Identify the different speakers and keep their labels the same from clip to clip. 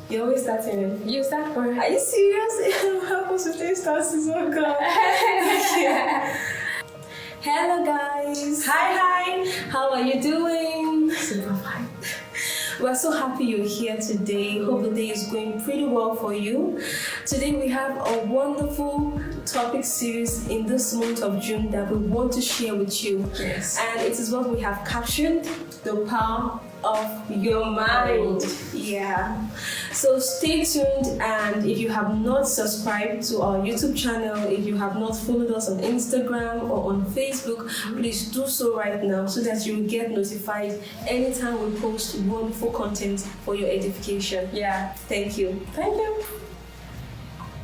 Speaker 1: You always starting it.
Speaker 2: You start for
Speaker 1: Are you serious? I'm supposed to take starts. Oh God. Hello guys.
Speaker 2: Hi.
Speaker 1: How are you doing?
Speaker 2: Super fine.
Speaker 1: We're so happy you're here today. Hope the day is going pretty well for you. Today we have a wonderful topic series in this month of June that we want to share with you.
Speaker 2: Yes.
Speaker 1: And it is what we have captioned, the power of your mind. Yeah. So stay tuned, and if you have not subscribed to our YouTube channel, if you have not followed us on Instagram or on Facebook, please do so right now so that you will get notified anytime we post wonderful content for your edification.
Speaker 2: Yeah.
Speaker 1: Thank you.
Speaker 2: Thank you.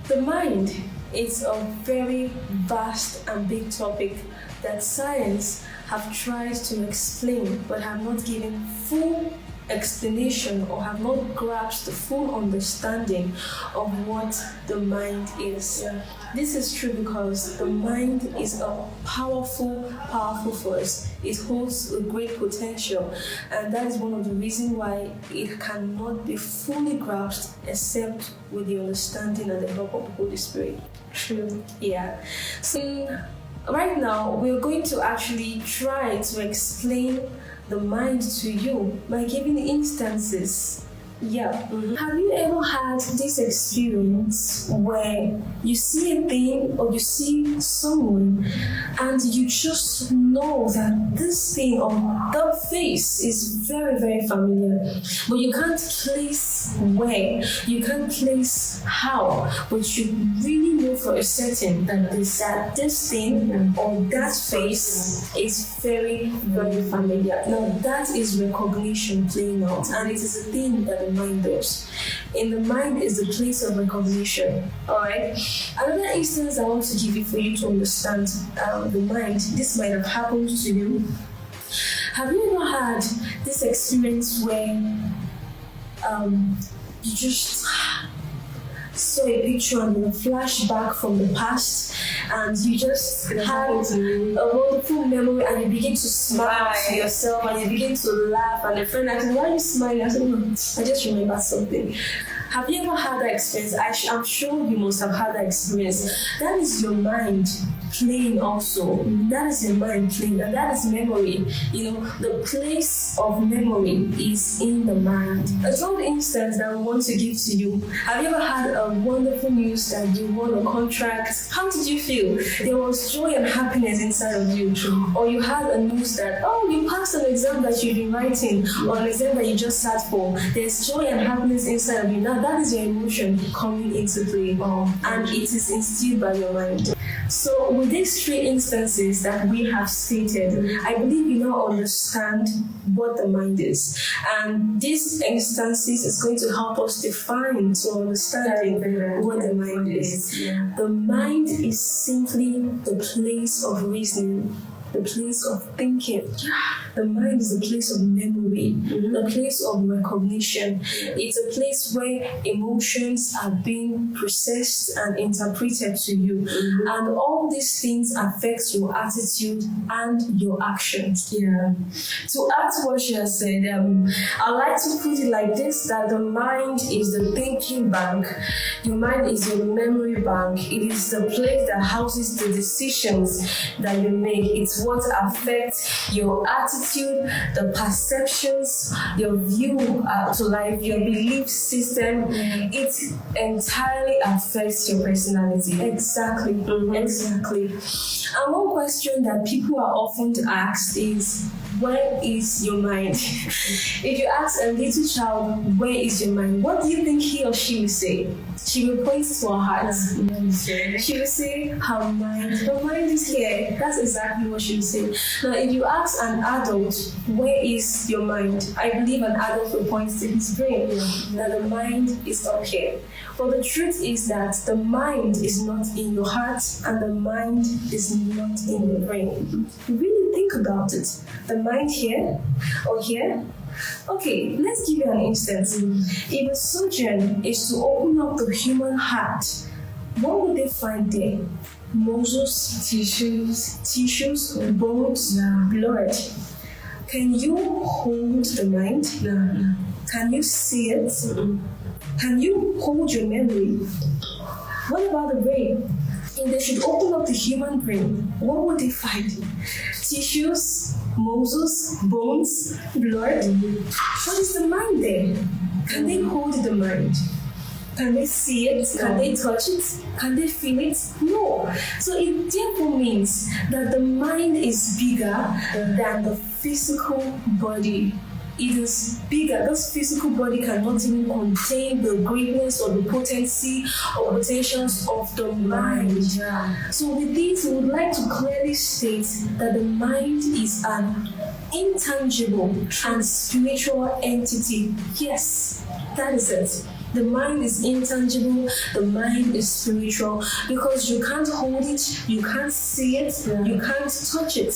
Speaker 1: The mind is a very vast and big topic that science have tried to explain but have not given full explanation or have not grasped the full understanding of what the mind is.
Speaker 2: Yeah.
Speaker 1: This is true because the mind is a powerful force. It holds a great potential, and that is one of the reasons why it cannot be fully grasped except with the understanding and the help of the Holy Spirit.
Speaker 2: True.
Speaker 1: Yeah. So right now we're going to actually try to explain the mind to you by giving instances. Yeah. Have you ever had this experience where you see a thing or you see someone and you just know that this thing or that face is very, very familiar, but you can't place where, you can't place how, but you really know for a certain that this thing or that face is very, very familiar. Now that is recognition playing out, and it is a thing that the mind does. In the mind is the place of recognition. Alright. Another instance I want to give you for you to understand the mind. This might have happened to you. Have you ever had this experience where you just saw a picture and a flashback from the past, and you just had a wonderful memory, and you begin to smile to yourself and you begin to laugh, and a friend asks, why are you smiling? I said, I just remembered something. Have you ever had that experience? I'm sure you must have had that experience. That is your mind playing also. That is your mind playing, and that is memory. You know, the place of memory is in the mind. A third instance that I want to give to you. Have you ever had a wonderful news that you won a contract? How did you feel? There was joy and happiness inside of you. Or you had a news that, you passed an exam that you've been writing, or an exam that you just sat for. There's joy and happiness inside of you. Now that is your emotion coming into play, and it is instilled by your mind. So with these three instances that we have stated, I believe you now understand what the mind is. And these instances is going to help us define to understanding what the mind is. The mind is simply the place of reasoning, the place of thinking. The mind is a place of memory, a place of recognition. It's a place where emotions are being processed and interpreted to you. And all these things affect your attitude and your actions. Yeah. To add to what she has said, I like to put it like this, that the mind is the thinking bank. Your mind is your memory bank. It is the place that houses the decisions that you make. It's what affects your attitude, the perceptions, your view to life, your belief system. It entirely affects your personality. Exactly. Exactly. And one question that people are often asked is, where is your mind? If you ask a little child, where is your mind? What do you think he or she will say? She will point to her heart. She will say, her mind. Her mind is here. That's exactly what she will say. Now, if you ask an adult, where is your mind? I believe an adult will point to his brain, that the mind is up here. But the truth is that the mind is not in your heart, and the mind is not in your brain. Really think about it. The mind here or here? Okay, let's give you an instance. If a surgeon is to open up the human heart, what would they find there? Muscles, tissues, bones, blood. Can you hold the mind? Can you see it? Can you hold your memory? What about the brain? If they should open up the human brain, what would they find? Tissues, muscles, bones, blood. What is the mind there? Can they hold the mind? Can they see it? Can they touch it? Can they feel it? No. So it therefore means that the mind is bigger than the physical body. It is bigger. This physical body cannot even contain the greatness or the potency or potentials of the mind. So with this, we would like to clearly state that the mind is an intangible and spiritual entity. Yes, that is it. The mind is intangible, the mind is spiritual, because you can't hold it, you can't see it, you can't touch it.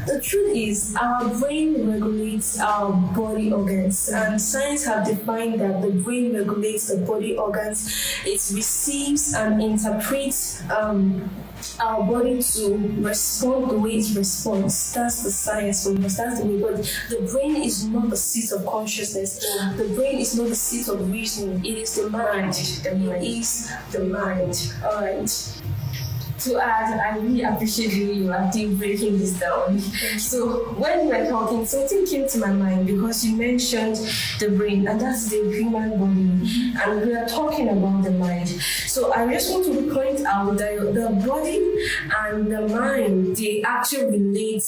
Speaker 1: The truth is, our brain regulates our body organs, and science have defined that the brain regulates the body organs. It receives and interprets our body to respond the way it responds. That's the science for us, that's the way. But the brain is not the seat of consciousness. The brain is not the seat of reasoning. It is the mind. It is the mind. Alright. To add, I really appreciate you acting breaking this down. So when you were talking, something came to my mind because you mentioned the brain, and that's the human body, and we are talking about the mind. So I just want to point out that the body and the mind, they actually relate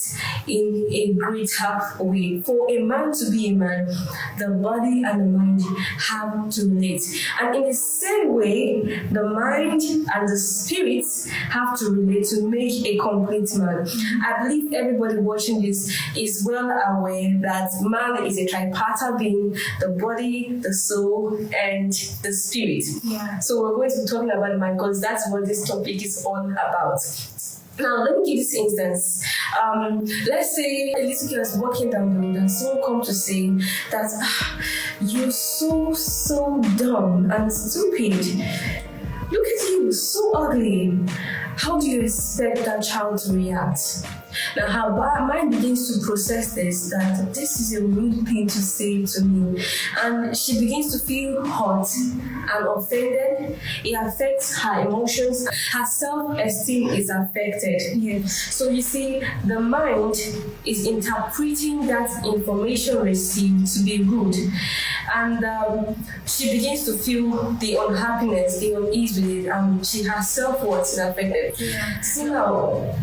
Speaker 1: in a greater way. For a man to be a man, the body and the mind have to relate. And in the same way, the mind and the spirit have to relate to make a complete man. I believe everybody watching this is well aware that man is a tripartite being: the body, the soul, and the spirit. So we're going to be talking about the mind because that's what this topic is all about. Now, let me give this instance. Let's say a little girl is walking down the road and someone comes to say that you're so dumb and stupid. Look at you, so ugly. How do you expect that child to react? Now, her mind begins to process this, that this is a rude thing to say to me. And she begins to feel hurt and offended. It affects her emotions. Her self-esteem is affected. So you see, the mind is interpreting that information received to be rude. And she begins to feel the unhappiness, the unease with it, and her self-worth is affected. So now,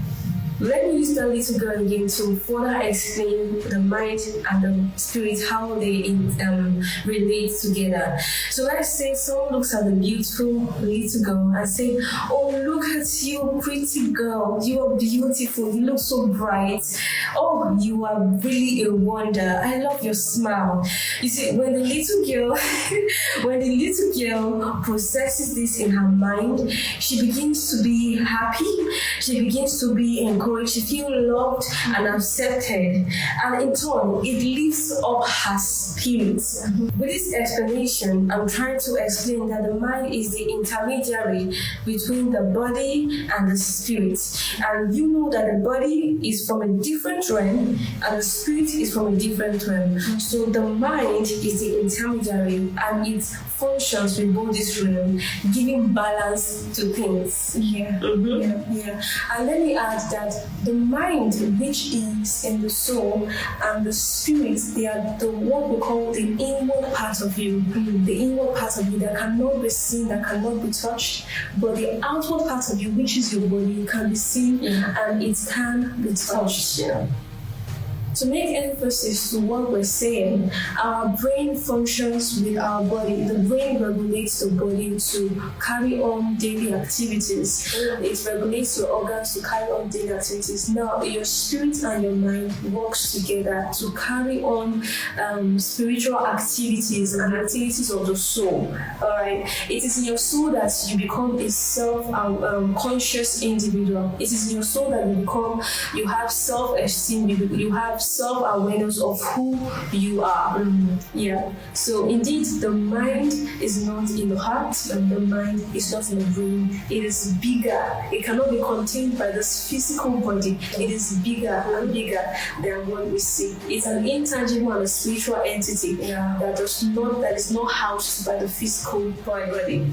Speaker 1: let me use that little girl again to further explain the mind and the spirit, how they relate together. So let's say someone looks at the beautiful little girl and say, "Oh, look at you, pretty girl. You are beautiful. You look so bright. Oh, you are really a wonder. I love your smile." You see, when the little girl processes this in her mind, she begins to be happy. She begins to be encouraged. She feels loved and accepted, and in turn, it lifts up her spirit. With this explanation, I'm trying to explain that the mind is the intermediary between the body and the spirit. And you know that the body is from a different realm and the spirit is from a different realm. So the mind is the intermediary and it functions with both this realm, giving balance to things. And let me add that the mind, which is in the soul, and the spirit, they are what we call the inward part of you. The inward part of you that cannot be seen, that cannot be touched, but the outward part of you, which is your body, can be seen and it can be touched. To make emphasis to what we're saying, our brain functions with our body. The brain regulates the body to carry on daily activities. It regulates your organs to carry on daily activities. Now, your spirit and your mind works together to carry on spiritual activities and activities of the soul. Alright, it is in your soul that you become a self-conscious individual. It is in your soul that you have self-esteem. You have have self-awareness of who you are. Yeah. So indeed, the mind is not in the heart, and the mind is not in the brain. It is bigger. It cannot be contained by this physical body. It is bigger and bigger than what we see. It's an intangible and a spiritual entity that is not housed by the physical body.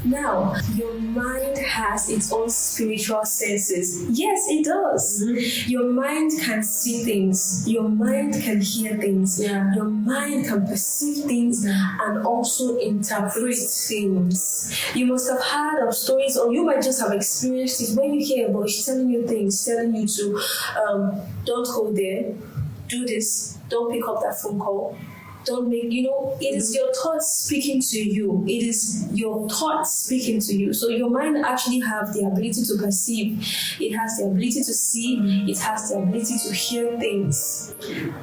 Speaker 1: Now, your mind has its own spiritual senses. Yes, it does. Your mind can see things. Your mind can hear things. Your mind can perceive things and also interpret things. You must have heard of stories, or you might just have experienced it when you hear a voice telling you things, telling you to don't go there, do this, don't pick up that phone call. Don't make, it is your thoughts speaking to you. It is your thoughts speaking to you. So your mind actually have the ability to perceive. It has the ability to see. It has the ability to hear things.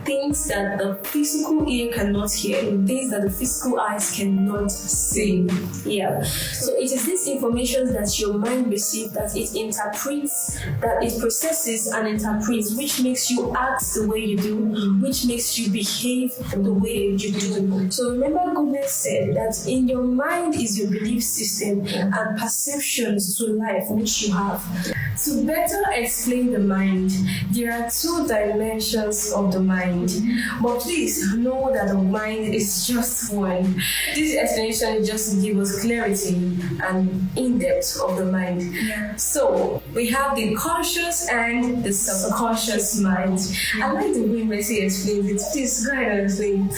Speaker 1: Things that the physical ear cannot hear. Things that the physical eyes cannot see. Yeah. So it is this information that your mind receives, that it interprets, that it processes and interprets, which makes you act the way you do, which makes you behave the way you do. So remember, goodness said that in your mind is your belief system and perceptions to life which you have. To better explain the mind, there are two dimensions of the mind. But please know that the mind is just one. This explanation is just to give us clarity and in-depth of the mind. So we have the conscious and the subconscious mind. I like the way Mercy explains it. Please go ahead and explain.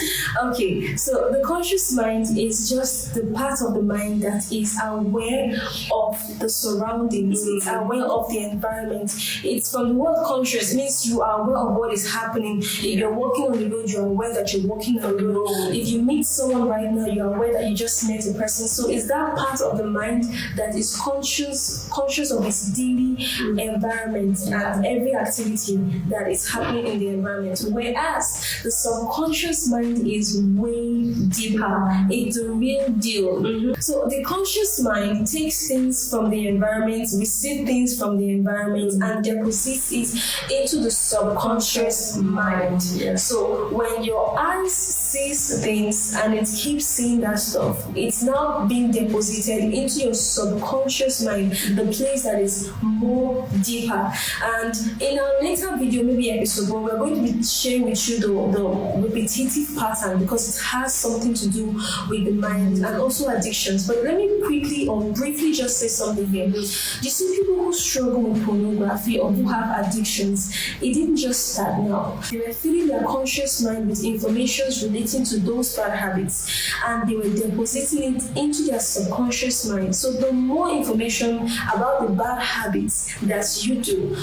Speaker 1: Okay, so the conscious mind is just the part of the mind that is aware of the surroundings, it's aware of the environment. It's from the word conscious, means you are aware of what is happening. If you're walking on the road, you're aware that you're walking on the road. If you meet someone right now, you're aware that you just met a person. So it's that part of the mind that is conscious of its daily environment and every activity that is happening in the environment. Whereas the subconscious mind is way deeper. It's the real deal. So the conscious mind takes things from the environment, receives things from the environment, and deposits it into the subconscious mind. So when your eyes sees things and it keeps seeing that stuff, it's now being deposited into your subconscious mind, the place that is more deeper. And in our later video, maybe episode 1, we're going to be sharing with you the repetitive pattern, because it has something to do with the mind and also addictions. But let me quickly or briefly just say something here. You see, people who struggle with pornography or who have addictions, it didn't just start now. They were filling their conscious mind with information relating to those bad habits, and they were depositing it into their subconscious mind. So the more information about the bad habits that you do,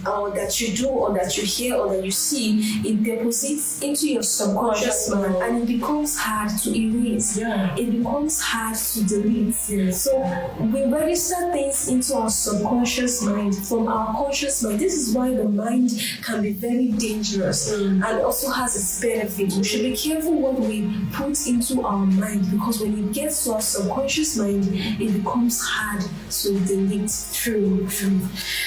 Speaker 1: or that you hear, or that you see, it deposits into your subconscious mind, and it becomes hard to erase. It becomes hard to delete. So we register things into our subconscious mind from our conscious mind. This is why the mind can be very dangerous and also has its benefit. We should be careful what we put into our mind, because when it gets to our subconscious mind, it becomes hard to delete. True.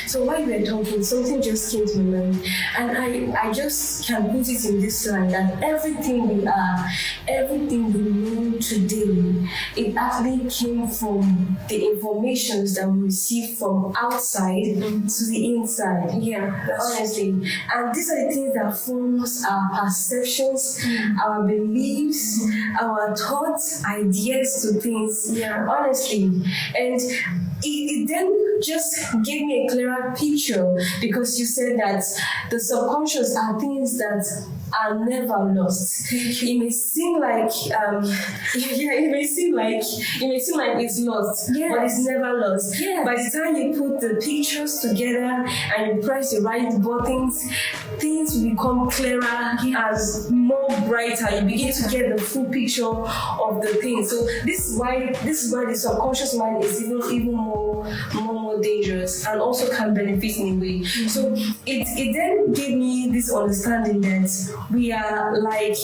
Speaker 1: So while we're talking, something just came to my mind, and I just can put it in this line, that everything we are, everything we know today, it actually came from the informations that we receive from outside to the inside. Honestly. And these are the things that forms our perceptions, our beliefs, our thoughts, ideas to things. Honestly. And it then just gave me a clearer picture, because you said that the subconscious are things that are never lost. It may seem like it may seem like it's lost, but it's never lost. By the time you put the pictures together and you press the right buttons, things will become clearer and more brighter. You begin to get the full picture of the thing. So this is why the subconscious mind is even more dangerous, and also can benefit in a way. So it then gave me this understanding that we are like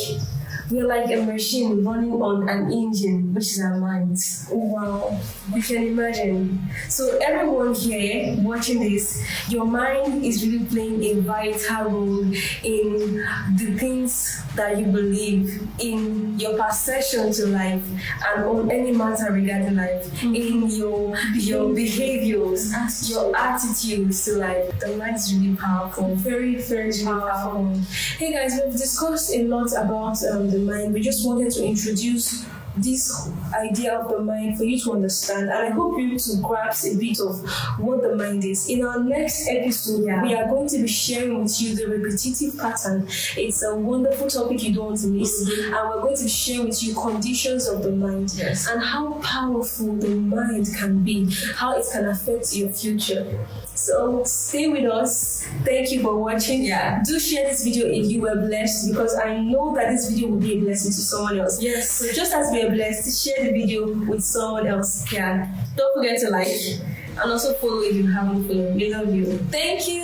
Speaker 1: we're like a machine running on an engine, which is our minds. Wow, you can imagine. So everyone here watching this, your mind is really playing a vital role in the things that you believe, in your perception to life, and on any matter regarding life, in your behaviors, your attitudes to life. The mind is really powerful, very, very powerful. Hey guys, we've discussed a lot about the mind. We just wanted to introduce this idea of the mind for you to understand, and I hope you to grasp a bit of what the mind is. In our next episode, we are going to be sharing with you the repetitive pattern. It's a wonderful topic you don't want to miss, and we're going to be sharing with you conditions of the mind, and how powerful the mind can be, how it can affect your future. So stay with us. Thank you for watching. Do share this video if you were blessed, because I know that this video will be a blessing to someone else. Yes. So just as we are blessed, share the video with someone else. Don't forget to like and also follow if you haven't followed. We love you. Thank you.